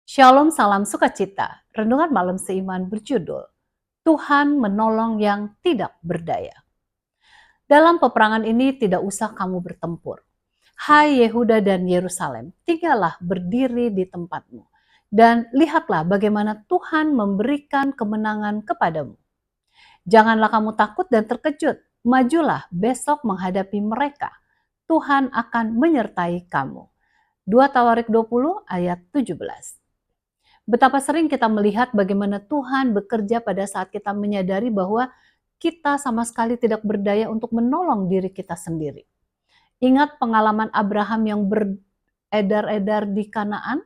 Shalom, salam sukacita. Renungan malam seiman berjudul Tuhan menolong yang tidak berdaya. Dalam peperangan ini tidak usah kamu bertempur. Hai Yehuda dan Yerusalem, tinggallah berdiri di tempatmu. Dan lihatlah bagaimana Tuhan memberikan kemenangan kepadamu. Janganlah kamu takut dan terkejut. Majulah besok menghadapi mereka. Tuhan akan menyertai kamu. 2 Tawarik 20 ayat 17. Betapa sering kita melihat bagaimana Tuhan bekerja pada saat kita menyadari bahwa kita sama sekali tidak berdaya untuk menolong diri kita sendiri. Ingat pengalaman Abraham yang beredar-edar di Kanaan?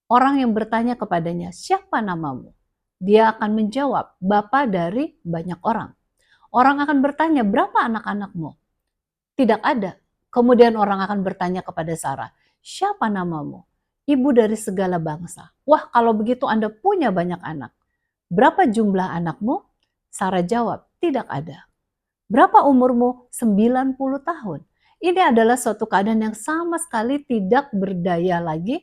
Orang yang bertanya kepadanya, "Siapa namamu?" Dia akan menjawab, "Bapa dari banyak orang." Orang akan bertanya, "Berapa anak-anakmu?" Tidak ada. Kemudian orang akan bertanya kepada Sarah, "Siapa namamu?" "Ibu dari segala bangsa." "Wah, kalau begitu Anda punya banyak anak. Berapa jumlah anakmu?" Sarah jawab, "Tidak ada." "Berapa umurmu?" 90 tahun. Ini adalah suatu keadaan yang sama sekali tidak berdaya lagi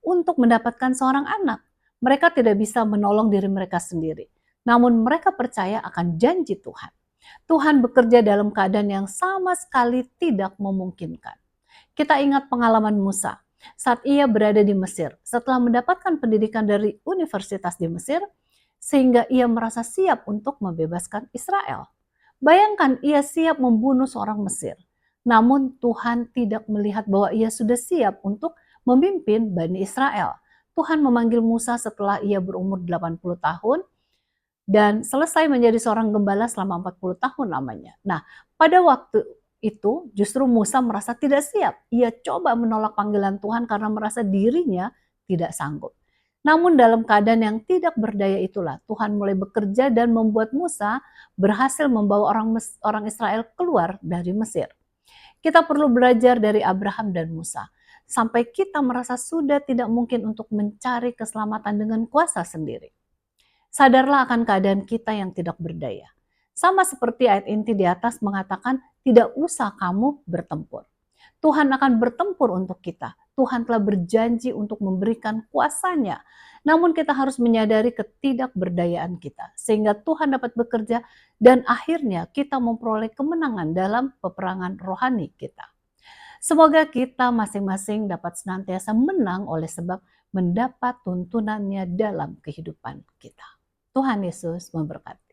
untuk mendapatkan seorang anak. Mereka tidak bisa menolong diri mereka sendiri. Namun mereka percaya akan janji Tuhan. Tuhan bekerja dalam keadaan yang sama sekali tidak memungkinkan. Kita ingat pengalaman Musa saat ia berada di Mesir. Setelah mendapatkan pendidikan dari universitas di Mesir, sehingga ia merasa siap untuk membebaskan Israel. Bayangkan ia siap membunuh seorang Mesir. Namun Tuhan tidak melihat bahwa ia sudah siap untuk memimpin Bani Israel. Tuhan memanggil Musa setelah ia berumur 80 tahun dan selesai menjadi seorang gembala selama 40 tahun lamanya. Nah, pada waktu itu justru Musa merasa tidak siap. Ia coba menolak panggilan Tuhan karena merasa dirinya tidak sanggup. Namun dalam keadaan yang tidak berdaya itulah Tuhan mulai bekerja dan membuat Musa berhasil membawa orang Israel keluar dari Mesir. Kita perlu belajar dari Abraham dan Musa. Sampai kita merasa sudah tidak mungkin untuk mencari keselamatan dengan kuasa sendiri. Sadarlah akan keadaan kita yang tidak berdaya. Sama seperti ayat inti di atas mengatakan, tidak usah kamu bertempur. Tuhan akan bertempur untuk kita. Tuhan telah berjanji untuk memberikan kuasanya. Namun kita harus menyadari ketidakberdayaan kita. Sehingga Tuhan dapat bekerja dan akhirnya kita memperoleh kemenangan dalam peperangan rohani kita. Semoga kita masing-masing dapat senantiasa menang oleh sebab mendapat tuntunannya dalam kehidupan kita. Tuhan Yesus memberkati.